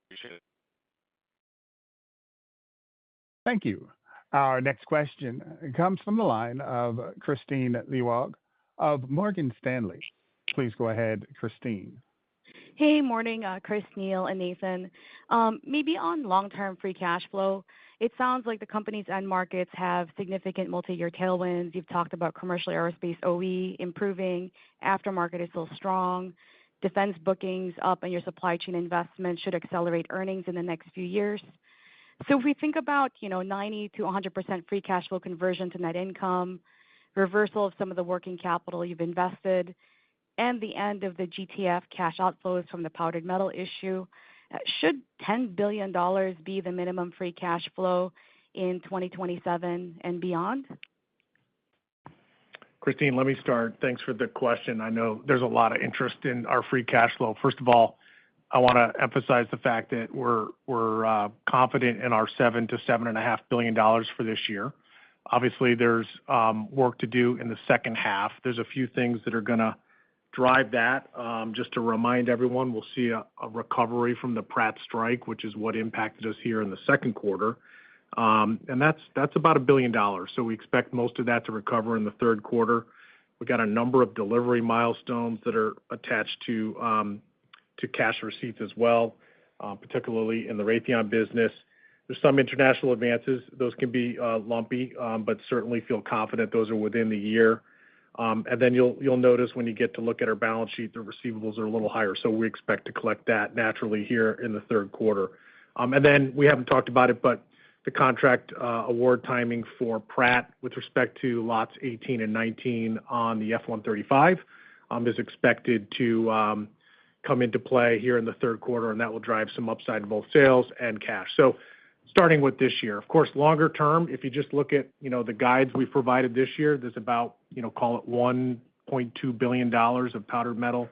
Speaker 12: Appreciate it.
Speaker 1: Thank you. Our next question comes from the line of Kristine Liwag of Morgan Stanley. Please go ahead, Kristine.
Speaker 13: Hey, morning, Chris, Neil, and Nathan. Maybe on long-term free cash flow, it sounds like the company's end markets have significant multi-year tailwinds. You've talked about commercial aerospace OE improving, aftermarket is still strong, defense bookings up, and your supply chain investment should accelerate earnings in the next few years. So if we think about 90 to 100% free cash flow conversion to net income, reversal of some of the working capital you've invested, and the end of the GTF cash outflows from the powdered metal issue, should $10 billion be the minimum free cash flow in 2027 and beyond?
Speaker 3: Kristine, let me start. Thanks for the question. I know there's a lot of interest in our free cash flow. First of all, I want to emphasize the fact that we're confident in our $7 to $7.5 billion for this year. Obviously, there's work to do in the second half. There's a few things that are going to drive that. Just to remind everyone, we'll see a recovery from the Pratt strike, which is what impacted us here in the second quarter. And that's about $1 billion. So we expect most of that to recover in the third quarter. We've got a number of delivery milestones that are attached to cash receipts as well, particularly in the Raytheon business. There's some international advances. Those can be lumpy, but certainly feel confident those are within the year. And then you'll notice when you get to look at our balance sheet, the receivables are a little higher. So we expect to collect that naturally here in the third quarter. And then we haven't talked about it, but the contract award timing for Pratt with respect to lots 18 and 19 on the F-135 is expected to come into play here in the third quarter, and that will drive some upside in both sales and cash. So starting with this year, of course, longer term, if you just look at, the guides we've provided this year, there's about, call it $1.2 billion of powdered metal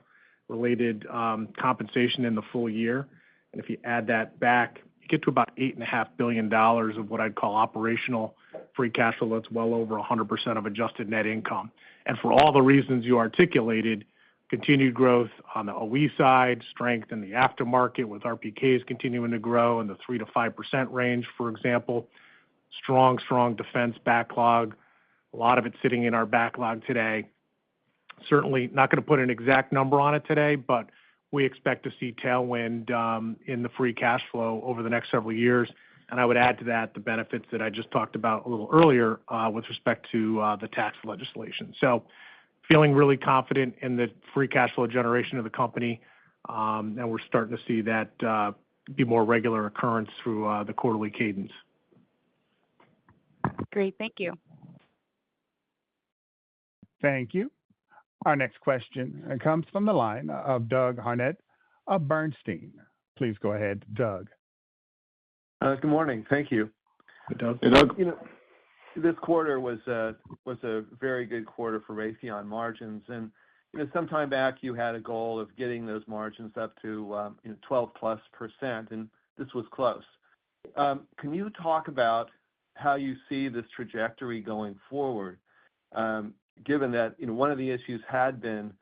Speaker 3: related compensation in the full year. And if you add that back, you get to about $8.5 billion of what I'd call operational free cash flow. That's well over 100% of adjusted net income. And for all the reasons you articulated, continued growth on the OE side, strength in the aftermarket with RPKs continuing to grow in the 3 to 5% range, for example. Strong defense backlog. A lot of it sitting in our backlog today. Certainly not going to put an exact number on it today, but we expect to see tailwind in the free cash flow over the next several years. And I would add to that the benefits that I just talked about a little earlier with respect to the tax legislation. So feeling really confident in the free cash flow generation of the company, and we're starting to see that be more regular occurrence through the quarterly cadence.
Speaker 13: Great, thank you.
Speaker 1: Thank you. Our next question comes from the line of Doug Harned of Bernstein. Please go ahead, Doug.
Speaker 14: Good morning. Thank you.
Speaker 3: Hey, Doug.
Speaker 14: Hey, Doug. This quarter was a very good quarter for Raytheon margins, and some time back you had a goal of getting those margins up to 12+%, and this was close. Can you talk about how you see this trajectory going forward, given that one of the issues had been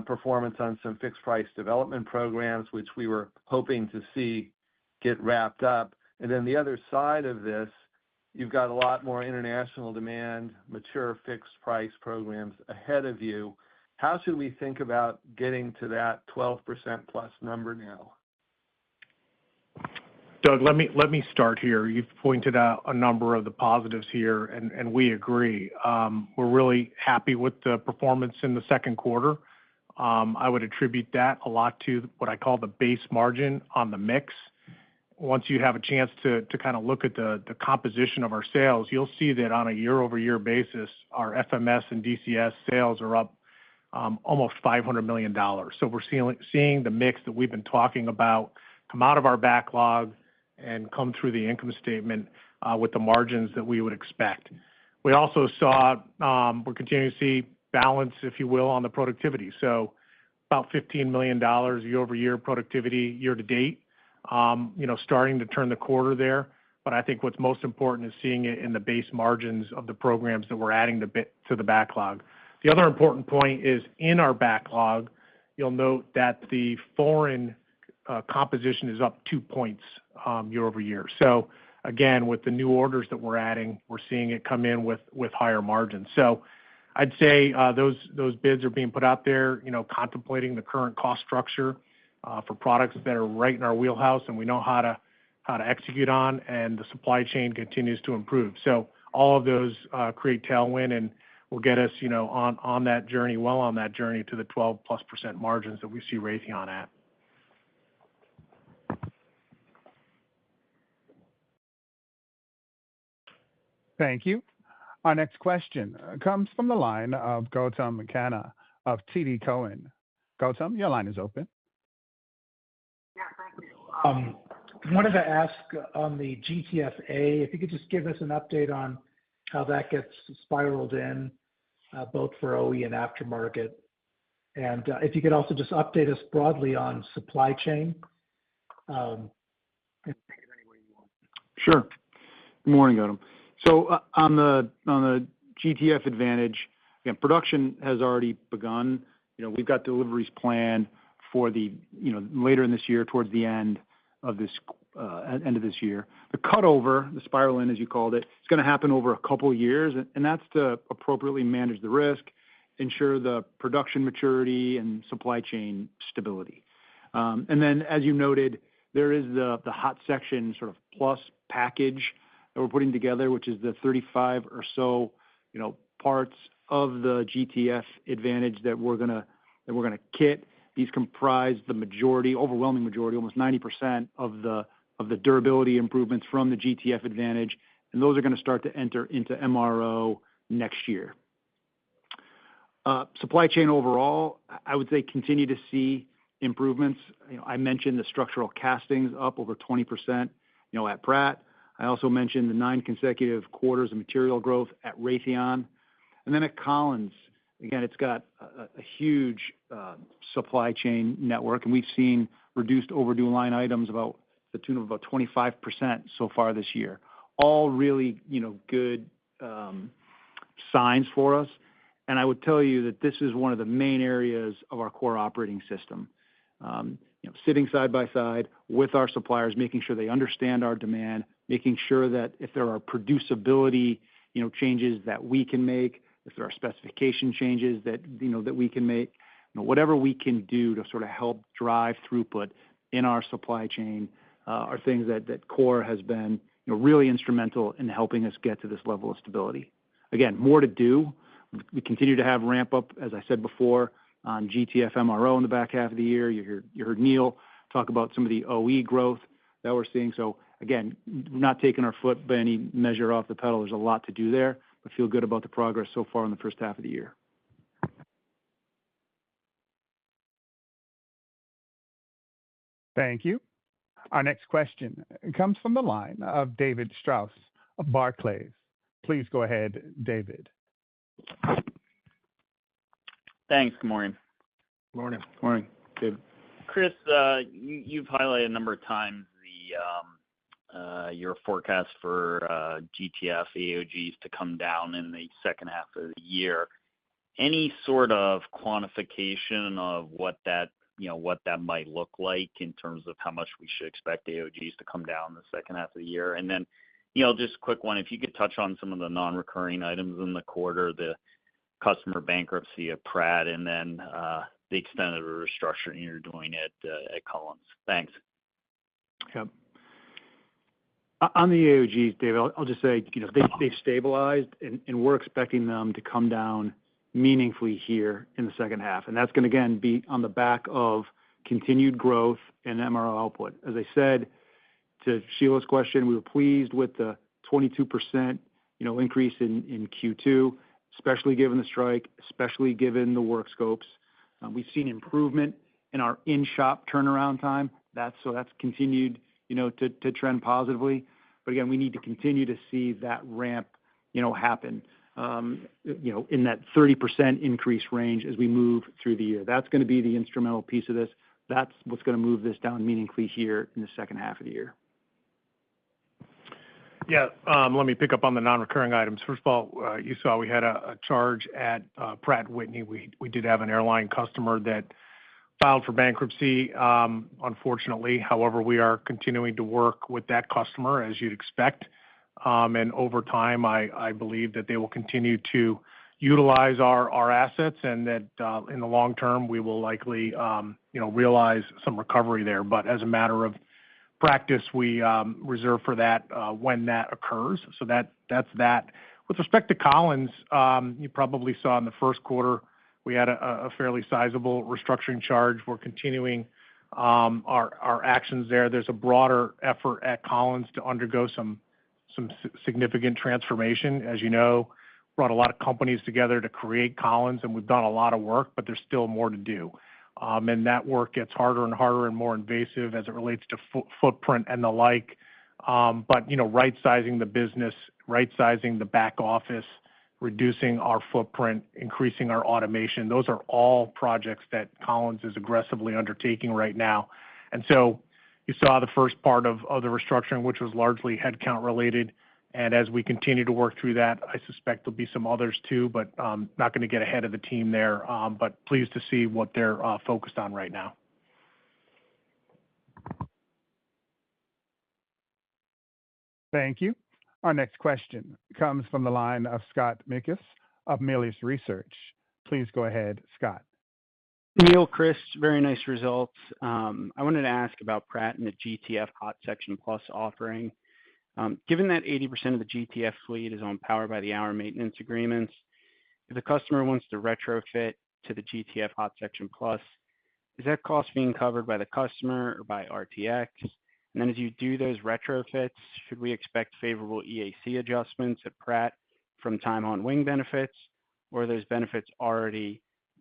Speaker 14: performance on some fixed price development programs, which we were hoping to see get wrapped up, and then the other side of this, you've got a lot more international demand, mature fixed price programs ahead of you. How should we think about getting to that 12% plus number now?
Speaker 3: Doug, let me start here. You've pointed out a number of the positives here, and we agree. We're really happy with the performance in the second quarter. I would attribute that a lot to what I call the base margin on the mix. Once you have a chance to kind of look at the composition of our sales, you'll see that on a year-over-year basis, our FMS and DCS sales are up almost $500 million. So we're seeing the mix that we've been talking about come out of our backlog and come through the income statement with the margins that we would expect. We also saw we're continuing to see balance, if you will, on the productivity. So about $15 million year-over-year productivity year to date, starting to turn the quarter there. But I think what's most important is seeing it in the base margins of the programs that we're adding to the backlog. The other important point is in our backlog, you'll note that the foreign composition is up 2 points year-over-year. So again, with the new orders that we're adding, we're seeing it come in with higher margins. So I'd say those bids are being put out there, contemplating the current cost structure for products that are right in our wheelhouse and we know how to execute on, and the supply chain continues to improve. So all of those create tailwind and will get us, on that journey, to the 12+% margins that we see Raytheon at.
Speaker 1: Thank you. Our next question comes from the line of Gautam Khanna of TD Cowen. Gautam, your line is open.
Speaker 15: Yeah, thank you. I wanted to ask on the GTF-A, if you could just give us an update on how that gets spiraled in, both for OE and aftermarket. And if you could also just update us broadly on supply chain. And take it any way you want.
Speaker 2: Sure. Good morning, Gautam. So on the GTF Advantage, again, production has already begun. We've got deliveries planned for the later in this year, towards the end of this year. The cutover, the spiral in, as you called it, is going to happen over a couple of years, and that's to appropriately manage the risk, ensure the production maturity and supply chain stability. And then, as you noted, there is the hot section sort of plus package that we're putting together, which is the 35 or so parts of the GTF Advantage that we're gonna kit. These comprise the overwhelming majority, almost 90% of the durability improvements from the GTF Advantage, and those are going to start to enter into MRO next year. Supply chain overall, I would say, continue to see improvements. I mentioned the structural castings up over 20%, at Pratt. I also mentioned the 9 consecutive quarters of material growth at Raytheon. And then at Collins, again, it's got a huge supply chain network, and we've seen reduced overdue line items about the tune of about 25% so far this year. All really, good signs for us. And I would tell you that this is one of the main areas of our core operating system. Sitting side by side with our suppliers, making sure they understand our demand, making sure that if there are producibility, changes that we can make, if there are specification changes that we can make, whatever we can do to sort of help drive throughput in our supply chain are things that core has been really instrumental in helping us get to this level of stability. Again, more to do. We continue to have ramp up, as I said before, on GTF MRO in the back half of the year. You heard Neil talk about some of the OE growth that we're seeing. So again, we're not taking our foot by any measure off the pedal. There's a lot to do there, but feel good about the progress so far in the first half of the year.
Speaker 1: Thank you. Our next question comes from the line of David Strauss of Barclays. Please go ahead, David.
Speaker 16: Thanks. Good morning.
Speaker 2: Morning. Morning, David.
Speaker 16: Chris, you've highlighted a number of times your forecast for GTF AOGs to come down in the second half of the year. Any sort of quantification of what that might look like in terms of how much we should expect AOGs to come down in the second half of the year? And then, just a quick one, if you could touch on some of the non-recurring items in the quarter, the customer bankruptcy at Pratt, and then the extent of the restructuring you're doing at Collins. Thanks.
Speaker 2: Yep. On the AOGs, David, I'll just say, they've stabilized, and we're expecting them to come down meaningfully here in the second half. And that's going to, again, be on the back of continued growth in MRO output. As I said to Sheila's question, we were pleased with the 22%, increase in Q2. especially given the strike, especially given the work scopes. We've seen improvement in our in-shop turnaround time. That's continued, to trend positively. But again, we need to continue to see that ramp, happen, in that 30% increase range as we move through the year. That's going to be the instrumental piece of this. That's what's going to move this down meaningfully here in the second half of the year.
Speaker 3: Yeah, let me pick up on the non-recurring items. First of all, you saw we had a charge at Pratt & Whitney. We did have an airline customer that filed for bankruptcy, unfortunately. However, we are continuing to work with that customer, as you'd expect. And over time, I believe that they will continue to utilize our assets, and that in the long term, we will likely, realize some recovery there. But as a matter of practice, we reserve for that when that occurs. So that's that. With respect to Collins, you probably saw in the first quarter we had a fairly sizable restructuring charge. We're continuing our actions there. There's a broader effort at Collins to undergo some significant transformation. As you know, brought a lot of companies together to create Collins, and we've done a lot of work, but there's still more to do. And that work gets harder and harder and more invasive as it relates to footprint and the like. But, right-sizing the business, right-sizing the back office, reducing our footprint, increasing our automation, those are all projects that Collins is aggressively undertaking right now. And so you saw the first part of the restructuring, which was largely headcount related. And as we continue to work through that, I suspect there'll be some others too, but not going to get ahead of the team there. But pleased to see what they're focused on right now.
Speaker 1: Thank you. Our next question comes from the line of Scott Mikus of Melius Research. Please go ahead, Scott.
Speaker 17: Neil, Chris, very nice results. I wanted to ask about Pratt and the GTF Hot Section Plus offering. Given that 80% of the GTF fleet is on power-by-the-hour maintenance agreements, if the customer wants to retrofit to the GTF Hot Section Plus, is that cost being covered by the customer or by RTX? And then as you do those retrofits, should we expect favorable EAC adjustments at Pratt from time on wing benefits, or are those benefits already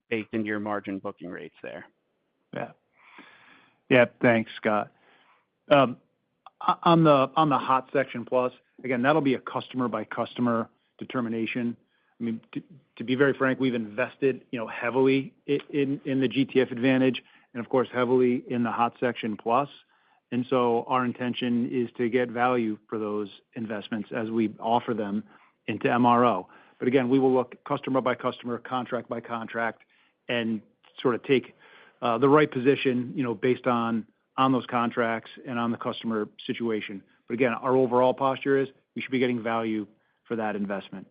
Speaker 17: baked into your margin booking rates there?
Speaker 2: Yeah, thanks, Scott. On the Hot Section Plus, again, that'll be a customer-by-customer determination. I mean, to be very frank, we've invested, heavily in the GTF Advantage and, of course, heavily in the Hot Section Plus. And so our intention is to get value for those investments as we offer them into MRO. But again, we will look customer by customer, contract by contract, and sort of take the right position, based on those contracts and on the customer situation. But again, our overall posture is we should be getting value for that investment.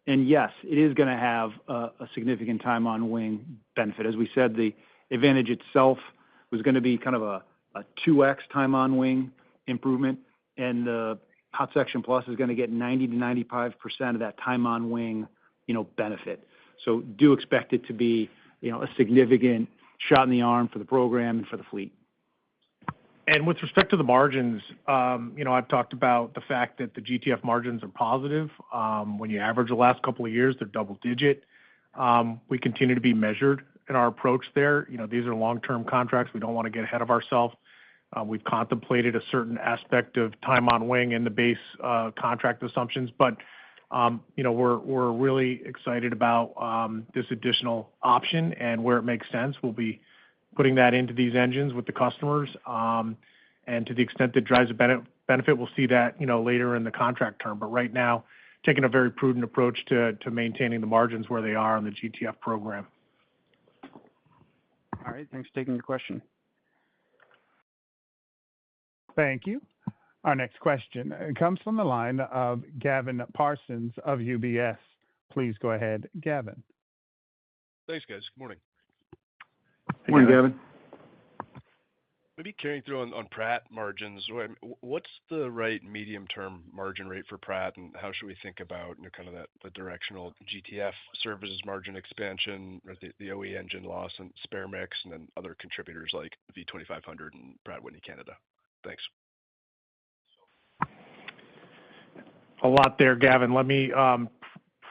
Speaker 2: And yes, it is going to have a significant time on wing benefit. As we said, the Advantage itself was going to be kind of a 2x time on wing improvement, and the Hot Section Plus is going to get 90 to 95% of that time on wing, benefit. So do expect it to be, a significant shot in the arm for the program and for the fleet.
Speaker 3: And with respect to the margins, I've talked about the fact that the GTF margins are positive. When you average the last couple of years, they're double digit. We continue to be measured in our approach there. These are long-term contracts. We don't want to get ahead of ourselves. We've contemplated a certain aspect of time on wing in the base contract assumptions, but we're really excited about this additional option, and where it makes sense, we'll be putting that into these engines with the customers. And to the extent that drives a benefit, we'll see that later in the contract term. But right now, taking a very prudent approach to maintaining the margins where they are on the GTF program.
Speaker 17: All right, thanks for taking the question.
Speaker 1: Thank you. Our next question comes from the line of Gavin Parsons of UBS. Please go ahead, Gavin.
Speaker 18: Thanks, guys. Good morning.
Speaker 2: Good morning, Gavin.
Speaker 18: Maybe carrying through on Pratt margins, what's the right medium-term margin rate for Pratt, and how should we think about kind of the directional GTF services margin expansion, or the OE engine loss and spare mix, and then other contributors like V2500 and Pratt Whitney Canada? Thanks.
Speaker 3: A lot there, Gavin. Let me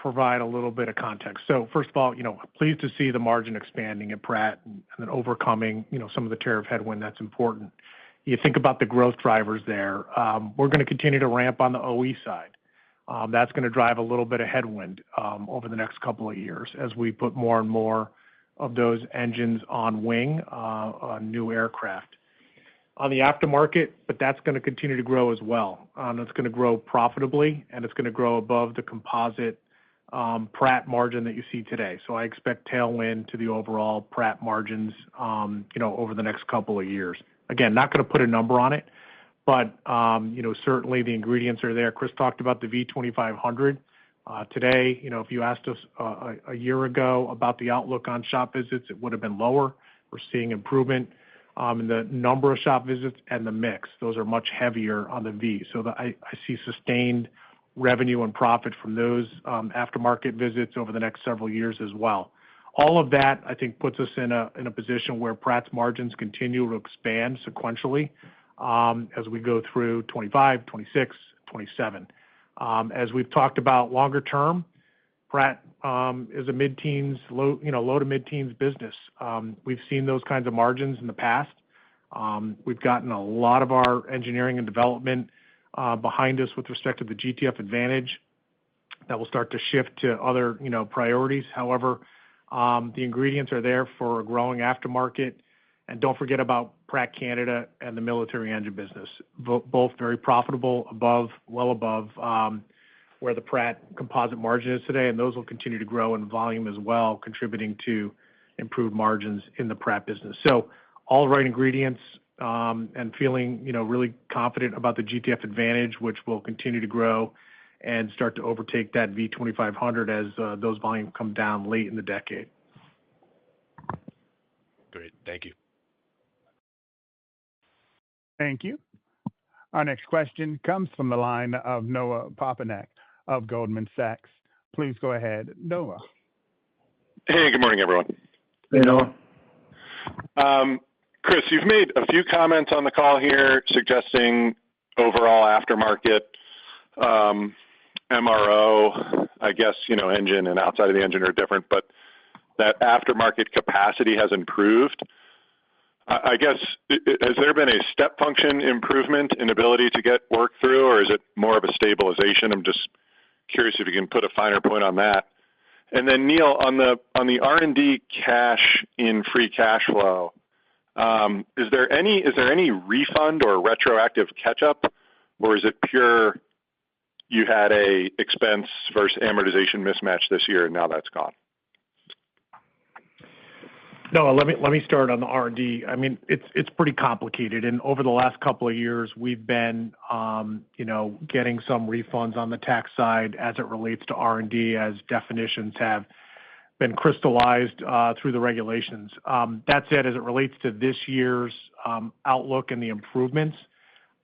Speaker 3: provide a little bit of context. So first of all, pleased to see the margin expanding at Pratt and then overcoming, some of the tariff headwind. That's important. You think about the growth drivers there. We're going to continue to ramp on the OE side. That's going to drive a little bit of headwind over the next couple of years as we put more and more of those engines on wing on new aircraft. On the aftermarket, but that's going to continue to grow as well. It's going to grow profitably, and it's going to grow above the composite Pratt margin that you see today. So I expect tailwind to the overall Pratt margins, over the next couple of years. Again, not going to put a number on it, but certainly the ingredients are there. Chris talked about the V2500. Today, if you asked us a year ago about the outlook on shop visits, it would have been lower. We're seeing improvement in the number of shop visits and the mix. Those are much heavier on the V. So I see sustained revenue and profit from those aftermarket visits over the next several years as well. All of that, I think, puts us in a position where Pratt's margins continue to expand sequentially as we go through 25, 26, 27. As we've talked about longer term, Pratt is a mid-teens, low to mid-teens business. We've seen those kinds of margins in the past. We've gotten a lot of our engineering and development behind us with respect to the GTF Advantage that will start to shift to other, priorities. However, the ingredients are there for a growing aftermarket. And don't forget about Pratt Canada and the military engine business, both very profitable, well above where the Pratt composite margin is today, and those will continue to grow in volume as well, contributing to improved margins in the Pratt business. So all the right ingredients, and feeling, really confident about the GTF Advantage, which will continue to grow and start to overtake that V2500 as those volumes come down late in the decade.
Speaker 18: Great. Thank you.
Speaker 1: Thank you. Our next question comes from the line of Noah Poponak of Goldman Sachs. Please go ahead, Noah.
Speaker 19: Hey, good morning, everyone.
Speaker 2: Hey, Noah.
Speaker 19: Chris, you've made a few comments on the call here suggesting overall aftermarket MRO, I guess, engine and outside of the engine are different, but that aftermarket capacity has improved. I guess, has there been a step function improvement in ability to get work through, or is it more of a stabilization? I'm just curious if you can put a finer point on that. And then, Neil, on the R&D cash in free cash flow, is there any refund or retroactive catch-up, or is it pure you had a expense versus amortization mismatch this year and now that's gone?
Speaker 3: No, let me start on the R&D. I mean, it's pretty complicated, and over the last couple of years, we've been, getting some refunds on the tax side as it relates to R&D, as definitions have been crystallized through the regulations. That said, as it relates to this year's outlook and the improvements,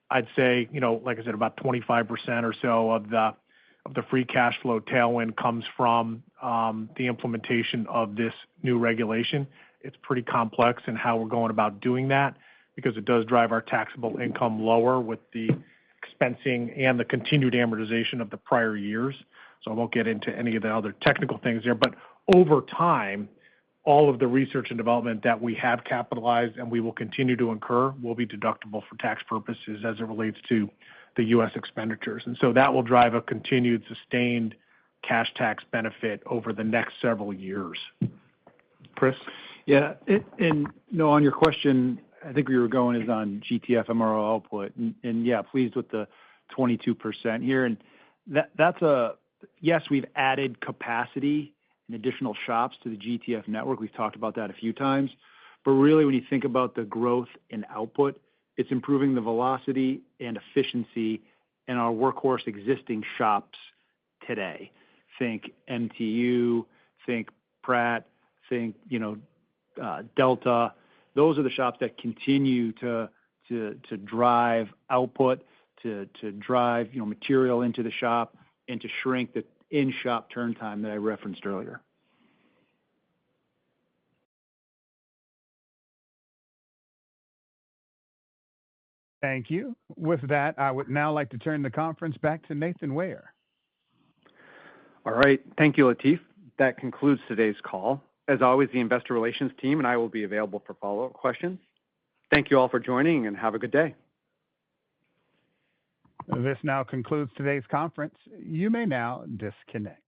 Speaker 3: I'd say, like I said, about 25% or so of the free cash flow tailwind comes from the implementation of this new regulation. It's pretty complex in how we're going about doing that because it does drive our taxable income lower with the expensing and the continued amortization of the prior years. So I won't get into any of the other technical things there. But over time, all of the research and development that we have capitalized and we will continue to incur will be deductible for tax purposes as it relates to the U.S. expenditures. And so that will drive a continued sustained cash tax benefit over the next several years. Chris?
Speaker 2: Yeah, on your question, I think where you were going is on GTF MRO output, and yeah, pleased with the 22% here, and yes, we've added capacity and additional shops to the GTF network. We've talked about that a few times, but really, when you think about the growth in output, it's improving the velocity and efficiency in our workhorse existing shops today. Think MTU, think Pratt, think Delta. Those are the shops that continue to drive output, to drive material into the shop, and to shrink the in-shop turn time that I referenced earlier.
Speaker 1: Thank you. With that, I would now like to turn the conference back to Nathan Ware.
Speaker 4: All right. Thank you, Latif. That concludes today's call. As always, the investor relations team and I will be available for follow-up questions. Thank you all for joining, and have a good day.
Speaker 1: This now concludes today's conference. You may now disconnect.